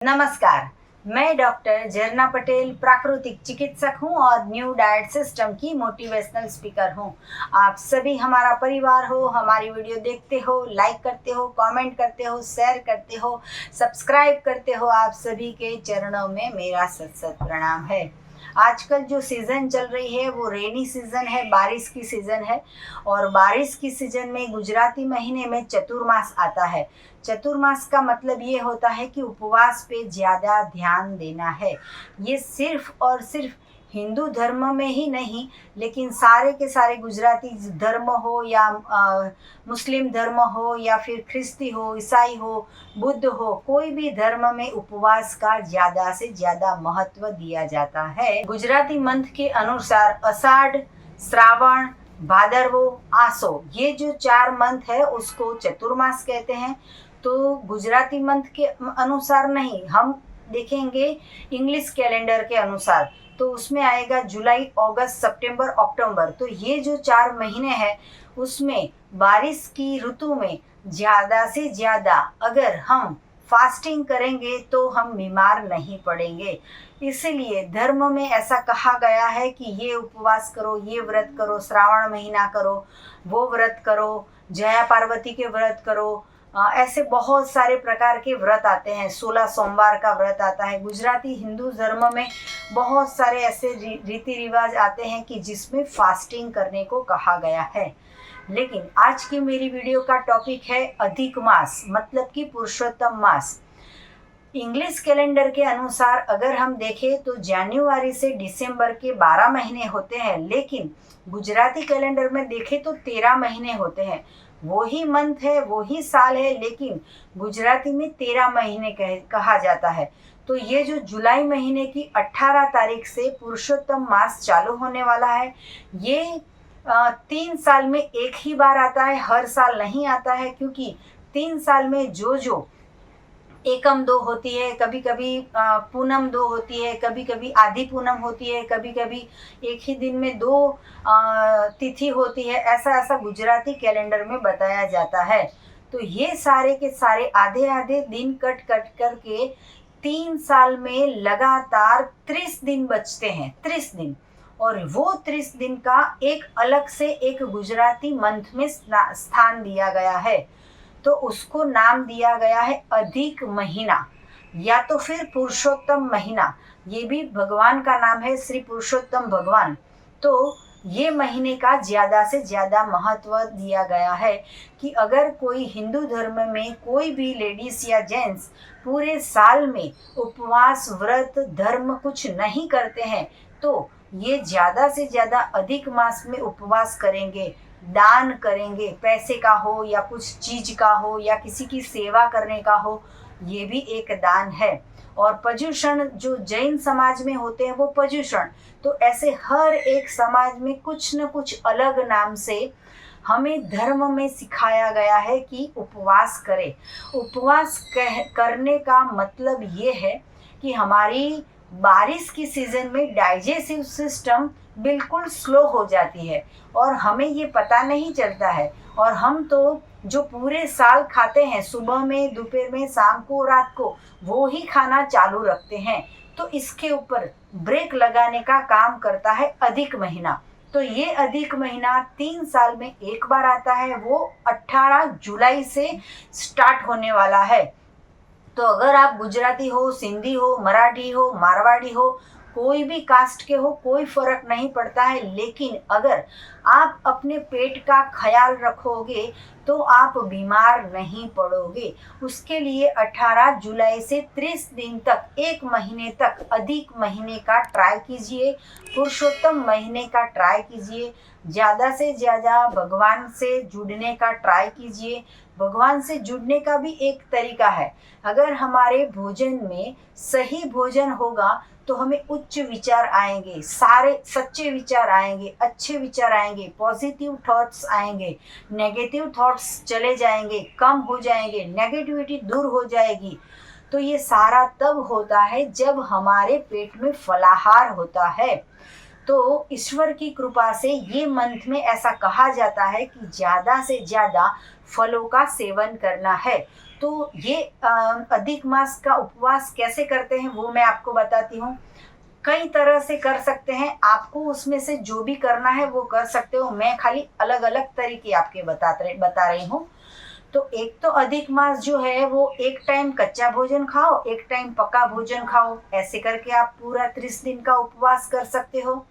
नमस्कार। मैं डॉक्टर झरना पटेल प्राकृतिक चिकित्सक हूं और न्यू डाइट सिस्टम की मोटिवेशनल स्पीकर हूं। आप सभी हमारा परिवार हो, हमारी वीडियो देखते हो, लाइक करते हो, कमेंट करते हो, शेयर करते हो, सब्सक्राइब करते हो। आप सभी के चरणों में मेरा सत सत प्रणाम है। आजकल जो सीज़न चल रही है वो रेनी सीज़न है, बारिश की सीज़न है। और बारिश की सीज़न में गुजराती महीने में चतुर्मास आता है। चतुर्मास का मतलब ये होता है कि उपवास पे ज़्यादा ध्यान देना है। ये सिर्फ और सिर्फ हिंदू धर्म में ही नहीं, लेकिन सारे के सारे गुजराती धर्म हो या मुस्लिम धर्म हो या फिर ख्रिस्ती हो, ईसाई हो, बुद्ध हो, कोई भी धर्म में उपवास का ज़्यादा से ज़्यादा महत्व दिया जाता है। गुजराती मंथ के अनुसार आषाढ़, श्रावण, भादरवो, आसो, ये जो 4 मंथ है उसको चतुर्मास कहते हैं। तो गुजराती मंथ के अनुसार नहीं, हम देखेंगे इंग्लिश कैलेंडर के अनुसार, तो उसमें आएगा जुलाई, अगस्त, सितंबर, अक्टूबर। तो ये जो 4 महीने हैं उसमें बारिश की ऋतु में ज़्यादा से ज़्यादा अगर हम फास्टिंग करेंगे तो हम बीमार नहीं पड़ेंगे। इसलिए धर्म में ऐसा कहा गया है कि ये उपवास करो, ये व्रत करो, श्रावण महीना करो, वो व्रत करो, जया पार्वती के व्रत करो। ऐसे बहुत सारे प्रकार के व्रत आते हैं। 16 सोमवार का व्रत आता है। गुजराती हिंदू धर्म में बहुत सारे ऐसे रीति रिवाज आते हैं कि जिसमें फास्टिंग करने को कहा गया है। लेकिन आज की मेरी वीडियो का टॉपिक है अधिक मास, मतलब कि पुरुषोत्तम मास। इंग्लिश कैलेंडर के अनुसार अगर हम देखें तो जनवरी से दिसंबर के 12 महीने होते हैं, लेकिन गुजराती कैलेंडर में देखें तो 13 महीने होते हैं। वही मंथ है, वही साल है, लेकिन गुजराती में 13 महीने कहा जाता है। तो ये जो जुलाई महीने की 18 तारीख से पुरुषोत्तम मास चालू होने वाला है। ये 3 साल में एक ही बार आता है, हर साल नहीं आता है, क्योंकि 3 साल में जो एकम 2 होती है, कभी कभी पूनम 2 होती है, कभी कभी आधी पूनम होती है, कभी कभी एक ही दिन में 2 तिथि होती है। ऐसा गुजराती कैलेंडर में बताया जाता है। तो ये सारे के सारे आधे आधे दिन कट करके 3 साल में लगातार 30 दिन बचते हैं, 30 दिन। और वो 30 दिन का एक अलग से एक गुजराती मंथ में स्थान दिया गया है। तो उसको नाम दिया गया है अधिक महीना या तो फिर पुरुषोत्तम महीना। ये भी भगवान का नाम है, श्री पुरुषोत्तम भगवान। तो ये महीने का ज़्यादा से ज़्यादा महत्व दिया गया है कि अगर कोई हिंदू धर्म में कोई भी लेडीज़ या जेंट्स पूरे साल में उपवास, व्रत, धर्म कुछ नहीं करते हैं, तो ये ज़्यादा से ज़्यादा अधिक मास में उपवास करेंगे, दान करेंगे, पैसे का हो या कुछ चीज का हो या किसी की सेवा करने का हो, ये भी एक दान है। और पर्युषण जो जैन समाज में होते हैं वो पर्युषण। तो ऐसे हर एक समाज में कुछ न कुछ अलग नाम से हमें धर्म में सिखाया गया है कि उपवास करें। उपवास करने का मतलब ये है कि हमारी बारिश की सीज़न में डाइजेस्टिव सिस्टम बिल्कुल स्लो हो जाती है और हमें ये पता नहीं चलता है। और हम तो जो पूरे साल खाते हैं, सुबह में, दोपहर में, शाम को, रात को, वो ही खाना चालू रखते हैं। तो इसके ऊपर ब्रेक लगाने का काम करता है अधिक महीना। तो ये अधिक महीना 3 साल में एक बार आता है। वो 18 जुलाई से स्टार्ट होने वाला है। तो अगर आप गुजराती हो, सिंधी हो, मराठी हो, मारवाड़ी हो, कोई भी कास्ट के हो, कोई फर्क नहीं पड़ता है। लेकिन अगर आप अपने पेट का ख्याल रखोगे तो आप बीमार नहीं पड़ोगे। उसके लिए 18 जुलाई से 30 दिन तक, 1 महीने तक अधिक महीने का ट्राई कीजिए, पुरुषोत्तम महीने का ट्राई कीजिए। ज़्यादा से ज़्यादा भगवान से जुड़ने का ट्राई कीजिए। भगवान से जुड़ने का भी एक तरीका है। अगर हमारे भोजन में सही भोजन होगा तो हमें उच्च विचार आएंगे, सारे सच्चे विचार आएंगे, अच्छे विचार आएंगे, पॉजिटिव थॉट्स आएंगे, नेगेटिव थॉट्स चले जाएंगे, कम हो जाएंगे, नेगेटिविटी दूर हो जाएगी। तो ये सारा तब होता है जब हमारे पेट में फलाहार होता है। तो ईश्वर की कृपा से ये मंथ में ऐसा कहा जाता है कि ज़्यादा से ज़्यादा फलों का सेवन करना है। तो ये अधिक मास का उपवास कैसे करते हैं वो मैं आपको बताती हूँ। कई तरह से कर सकते हैं, आपको उसमें से जो भी करना है वो कर सकते हो। मैं खाली अलग अलग तरीके आपके बता रही हूँ। तो एक तो अधिक मास जो है वो एक टाइम कच्चा भोजन खाओ, एक टाइम पका भोजन खाओ। ऐसे करके आप पूरा 30 दिन का उपवास कर सकते हो।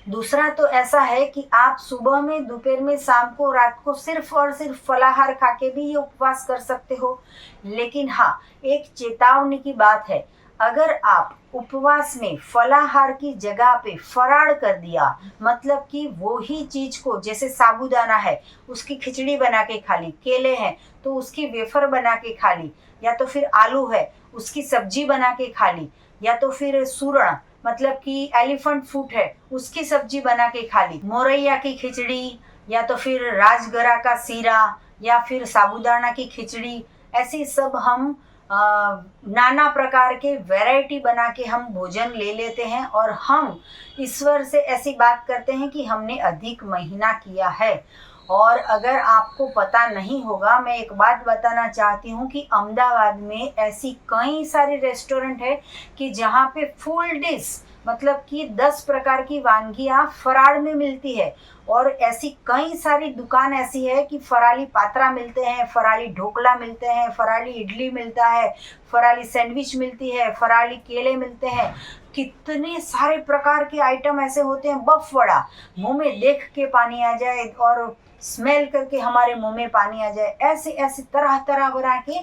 दूसरा तो ऐसा है कि आप सुबह में, दोपहर में, शाम को, रात को सिर्फ और सिर्फ फलाहार खा के भी ये उपवास कर सकते हो। लेकिन हाँ, एक चेतावनी की बात है, अगर आप उपवास में फलाहार की जगह पे फराड़ कर दिया, मतलब कि वो ही चीज को, जैसे साबूदाना है उसकी खिचड़ी बना के खा ली, केले हैं तो उसकी वेफर बना के खा ली, या तो फिर आलू है उसकी सब्जी बना के खा ली, या तो फिर सूरण मतलब कि एलिफेंट फूट है उसकी सब्जी बना के खा ली, मोरैया की खिचड़ी, या तो फिर राजगरा का सीरा, या फिर साबूदाना की खिचड़ी। ऐसी सब हम नाना प्रकार के वैरायटी बना के हम भोजन ले लेते हैं और हम ईश्वर से ऐसी बात करते हैं कि हमने अधिक महीना किया है। और अगर आपको पता नहीं होगा, मैं एक बात बताना चाहती हूँ कि अहमदाबाद में ऐसी कई सारे रेस्टोरेंट है कि जहाँ पे फुल डिश मतलब कि 10 प्रकार की वानगियाँ फराड़ में मिलती है। और ऐसी कई सारी दुकान ऐसी है कि फराली पात्रा मिलते हैं, फराली ढोकला मिलते हैं, फराली इडली मिलता है, फराली सैंडविच मिलती है, फराली केले मिलते हैं। कितने सारे प्रकार के आइटम ऐसे होते हैं, बफ वड़ा, मुंह में देख के पानी आ जाए और स्मेल करके हमारे मुंह में पानी आ जाए। ऐसे ऐसे तरह तरह बना के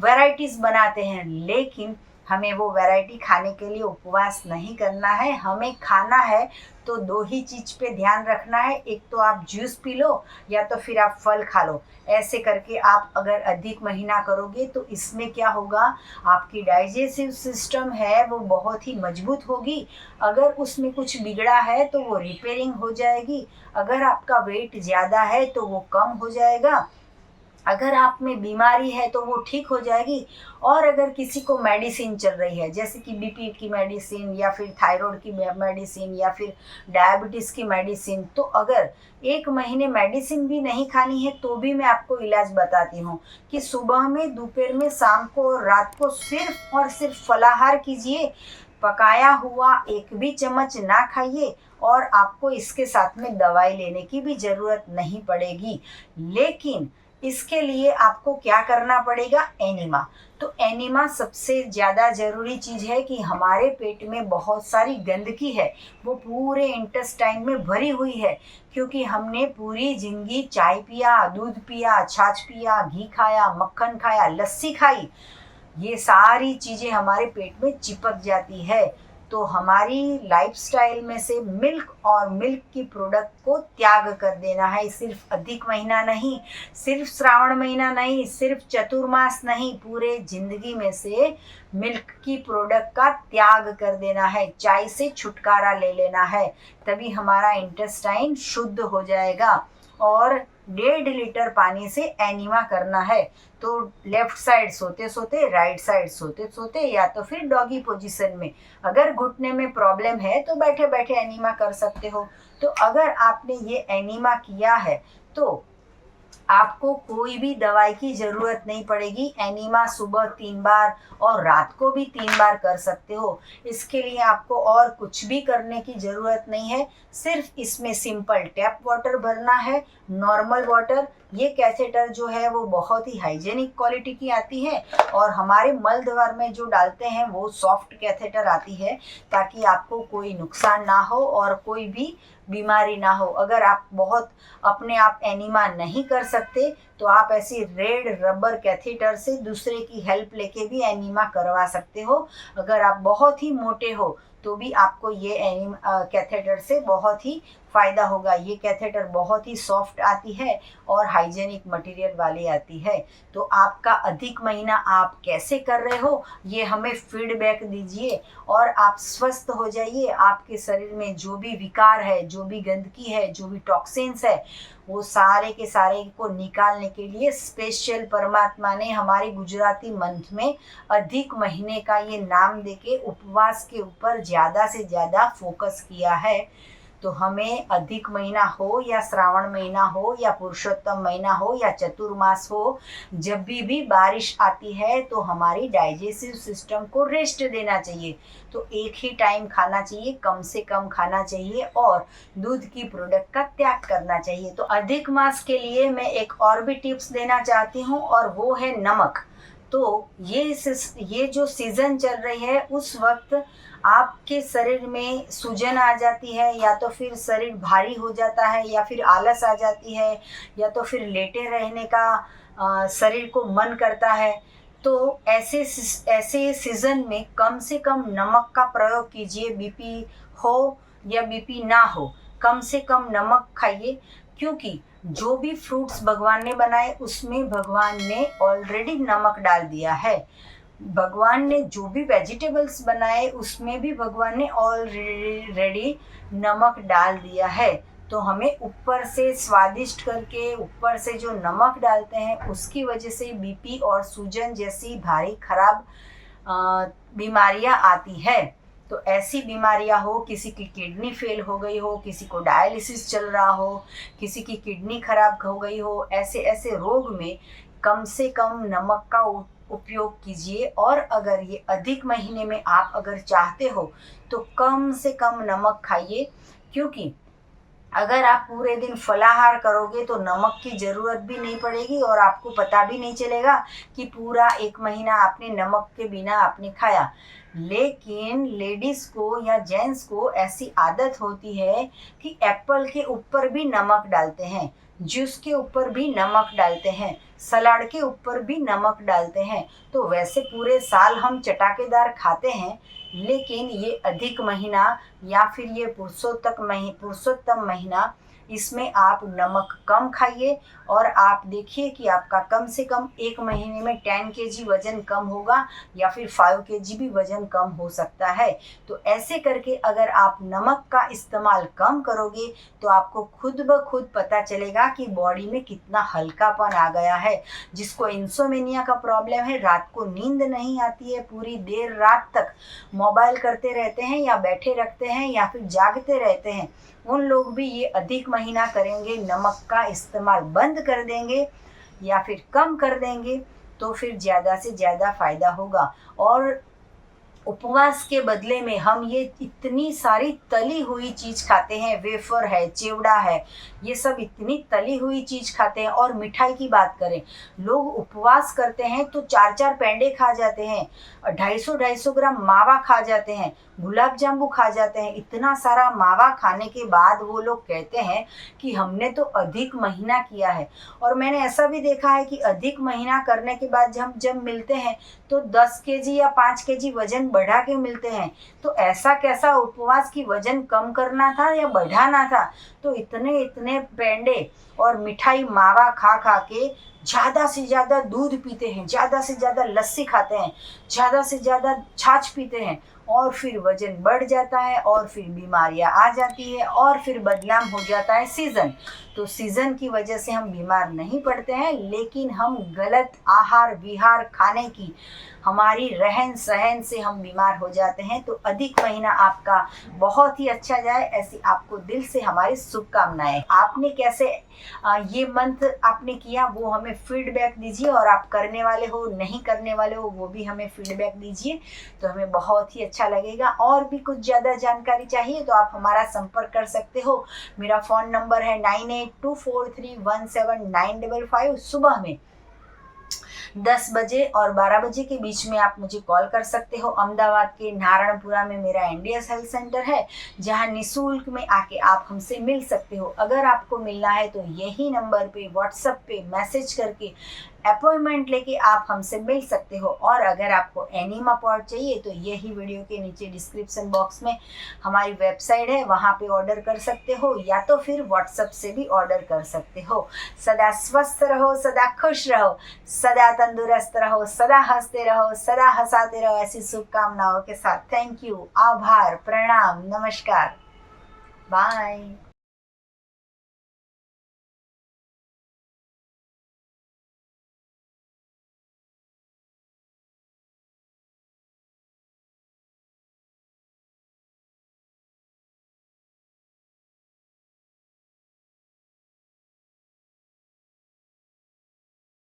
वैरायटीज बनाते हैं। लेकिन हमें वो वैरायटी खाने के लिए उपवास नहीं करना है। हमें खाना है तो दो ही चीज़ पे ध्यान रखना है, एक तो आप जूस पी लो या तो फिर आप फल खा लो। ऐसे करके आप अगर अधिक महीना करोगे तो इसमें क्या होगा, आपकी डाइजेस्टिव सिस्टम है वो बहुत ही मजबूत होगी। अगर उसमें कुछ बिगड़ा है तो वो रिपेयरिंग हो जाएगी। अगर आपका वेट ज़्यादा है तो वो कम हो जाएगा। अगर आप में बीमारी है तो वो ठीक हो जाएगी। और अगर किसी को मेडिसिन चल रही है, जैसे कि बीपी की मेडिसिन या फिर थायराइड की मेडिसिन या फिर डायबिटीज़ की मेडिसिन, तो अगर 1 महीने मेडिसिन भी नहीं खानी है तो भी मैं आपको इलाज बताती हूँ कि सुबह में, दोपहर में, शाम को और रात को सिर्फ और सिर्फ फलाहार कीजिए। पकाया हुआ एक भी चम्मच ना खाइए और आपको इसके साथ में दवाई लेने की भी ज़रूरत नहीं पड़ेगी। लेकिन इसके लिए आपको क्या करना पड़ेगा, एनीमा। तो एनीमा सबसे ज़्यादा ज़रूरी चीज़ है कि हमारे पेट में बहुत सारी गंदगी है, वो पूरे इंटेस्टाइन में भरी हुई है, क्योंकि हमने पूरी ज़िंदगी चाय पिया, दूध पिया, छाछ पिया, घी खाया, मक्खन खाया, लस्सी खाई। ये सारी चीज़ें हमारे पेट में चिपक जाती है। तो हमारी लाइफस्टाइल में से मिल्क और मिल्क की प्रोडक्ट को त्याग कर देना है। सिर्फ अधिक महीना नहीं, सिर्फ श्रावण महीना नहीं, सिर्फ चतुर्मास नहीं, पूरे जिंदगी में से मिल्क की प्रोडक्ट का त्याग कर देना है। चाय से छुटकारा ले लेना है, तभी हमारा इंटेस्टाइन शुद्ध हो जाएगा। और 1.5 लीटर पानी से एनीमा करना है। तो लेफ्ट साइड सोते सोते, राइट साइड सोते सोते, या तो फिर डॉगी पोजीशन में। अगर घुटने में प्रॉब्लम है तो बैठे बैठे एनीमा कर सकते हो। तो अगर आपने ये एनीमा किया है तो आपको कोई भी दवाई की ज़रूरत नहीं पड़ेगी। एनीमा सुबह 3 बार और रात को भी 3 बार कर सकते हो। इसके लिए आपको और कुछ भी करने की ज़रूरत नहीं है। सिर्फ इसमें सिंपल टैप वाटर भरना है, नॉर्मल वाटर। ये कैथेटर जो है वो बहुत ही हाइजेनिक क्वालिटी की आती है और हमारे मल द्वार में जो डालते हैं वो सॉफ्ट कैथेटर आती है, ताकि आपको कोई नुकसान ना हो और कोई भी बीमारी ना हो। अगर आप बहुत अपने आप एनीमा नहीं कर सकते तो आप ऐसी रेड रबर कैथेटर से दूसरे की हेल्प लेके भी एनीमा करवा सकते हो। अगर आप बहुत ही मोटे हो तो भी आपको ये कैथेटर से बहुत ही फ़ायदा होगा। ये कैथेटर बहुत ही सॉफ्ट आती है और हाइजेनिक मटेरियल वाली आती है। तो आपका अधिक महीना आप कैसे कर रहे हो ये हमें फीडबैक दीजिए और आप स्वस्थ हो जाइए। आपके शरीर में जो भी विकार है, जो भी गंदगी है, जो भी टॉक्सिन्स है, वो सारे के सारे को निकालने के लिए स्पेशल परमात्मा ने हमारे गुजराती मंथ में अधिक महीने का ये नाम देके उपवास के ऊपर ज़्यादा से ज़्यादा फोकस किया है। तो हमें अधिक महीना हो या श्रावण महीना हो या पुरुषोत्तम महीना हो या चतुर्मास हो, जब भी बारिश आती है तो हमारी डाइजेस्टिव सिस्टम को रेस्ट देना चाहिए। तो एक ही टाइम खाना चाहिए, कम से कम खाना चाहिए और दूध की प्रोडक्ट का त्याग करना चाहिए। तो अधिक मास के लिए मैं एक और भी टिप्स देना चाहती हूँ और वो है नमक। तो ये जो सीज़न चल रही है उस वक्त आपके शरीर में सूजन आ जाती है, या तो फिर शरीर भारी हो जाता है, या फिर आलस आ जाती है, या तो फिर लेटे रहने का शरीर को मन करता है। तो ऐसे सीज़न में कम से कम नमक का प्रयोग कीजिए। बीपी हो या बीपी ना हो, कम से कम नमक खाइए, क्योंकि जो भी फ्रूट्स भगवान ने बनाए उसमें भगवान ने ऑलरेडी नमक डाल दिया है। भगवान ने जो भी वेजिटेबल्स बनाए उसमें भी भगवान ने ऑलरेडी नमक डाल दिया है। तो हमें ऊपर से स्वादिष्ट करके ऊपर से जो नमक डालते हैं उसकी वजह से बीपी और सूजन जैसी भारी खराब बीमारियां आती है। तो ऐसी बीमारियां हो, किसी की किडनी फेल हो गई हो, किसी को डायलिसिस चल रहा हो, किसी की किडनी खराब हो गई हो, ऐसे रोग में कम से कम नमक का उपयोग कीजिए। और अगर ये अधिक महीने में आप अगर चाहते हो तो कम से कम नमक खाइए, क्योंकि अगर आप पूरे दिन फलाहार करोगे तो नमक की ज़रूरत भी नहीं पड़ेगी और आपको पता भी नहीं चलेगा कि पूरा एक महीना आपने नमक के बिना आपने खाया। लेकिन लेडीज़ को या जेंट्स को ऐसी आदत होती है कि एप्पल के ऊपर भी नमक डालते हैं, जूस के ऊपर भी नमक डालते हैं, सलाद के ऊपर भी नमक डालते हैं। तो वैसे पूरे साल हम चटाकेदार खाते हैं, लेकिन ये अधिक महीना या फिर ये पुरुषोत्तम महीना, इसमें आप नमक कम खाइए और आप देखिए कि आपका कम से कम एक महीने में 10 kg वज़न कम होगा या फिर 5 kg भी वज़न कम हो सकता है। तो ऐसे करके अगर आप नमक का इस्तेमाल कम करोगे तो आपको खुद ब खुद पता चलेगा कि बॉडी में कितना हल्कापन आ गया है। जिसको इंसोमेनिया का प्रॉब्लम है, रात को नींद नहीं आती है, पूरी देर रात तक मोबाइल करते रहते हैं या बैठे रखते हैं या फिर जागते रहते हैं, उन लोग भी ये अधिक महीना करेंगे, नमक का इस्तेमाल बंद कर देंगे या फिर कम कर देंगे तो फिर ज़्यादा से ज़्यादा फ़ायदा होगा। और उपवास के बदले में हम ये इतनी सारी तली हुई चीज़ खाते हैं, वेफर है, चिवड़ा है, ये सब इतनी तली हुई चीज़ खाते हैं। और मिठाई की बात करें, लोग उपवास करते हैं तो 4-4 पेंडे खा जाते हैं, 250-250 ग्राम मावा खा जाते हैं, गुलाब जामुन खा जाते हैं। इतना सारा मावा खाने के बाद वो लोग कहते हैं कि हमने तो अधिक महीना किया है। और मैंने ऐसा भी देखा है कि अधिक महीना करने के बाद जब मिलते हैं तो 10 kg या 5 kg वज़न बढ़ा के मिलते हैं। तो ऐसा कैसा उपवास की वज़न कम करना था या बढ़ाना था? तो इतने पेंडे और मिठाई मावा खा खा के ज़्यादा से ज़्यादा दूध पीते हैं, ज़्यादा से ज़्यादा लस्सी खाते हैं, ज़्यादा से ज़्यादा छाछ पीते हैं, और फिर वज़न बढ़ जाता है और फिर बीमारियां आ जाती है और फिर बदनाम हो जाता है सीज़न। तो सीज़न की वजह से हम बीमार नहीं पड़ते हैं, लेकिन हम गलत आहार विहार खाने की, हमारी रहन सहन से हम बीमार हो जाते हैं। तो अधिक महीना आपका बहुत ही अच्छा जाए, ऐसी आपको दिल से हमारी शुभकामनाएं। आपने कैसे ये मंथ आपने किया वो हमें फीडबैक दीजिए, और आप करने वाले हो नहीं करने वाले हो वो भी हमें फीडबैक दीजिए, तो हमें बहुत ही अच्छा लगेगा। और भी कुछ ज़्यादा जानकारी चाहिए तो आप हमारा संपर्क कर सकते हो। मेरा फ़ोन नंबर है 9824317955। सुबह में 10 बजे और 12 बजे के बीच में आप मुझे कॉल कर सकते हो। अहमदाबाद के नारायणपुरा में मेरा NDS हेल्थ सेंटर है, जहां निःशुल्क में आके आप हमसे मिल सकते हो। अगर आपको मिलना है तो यही नंबर पे व्हाट्सएप पे मैसेज करके अपॉइंटमेंट लेके आप हमसे मिल सकते हो। और अगर आपको एनीमा पॉड चाहिए तो यही वीडियो के नीचे डिस्क्रिप्शन बॉक्स में हमारी वेबसाइट है, वहाँ पे ऑर्डर कर सकते हो, या तो फिर व्हाट्सएप से भी ऑर्डर कर सकते हो। सदा स्वस्थ रहो, सदा खुश रहो, सदा तंदुरुस्त रहो, सदा हंसते रहो, सदा हंसाते रहो, ऐसी शुभकामनाओं के साथ। थैंक यू, आभार, प्रणाम, नमस्कार, बाय।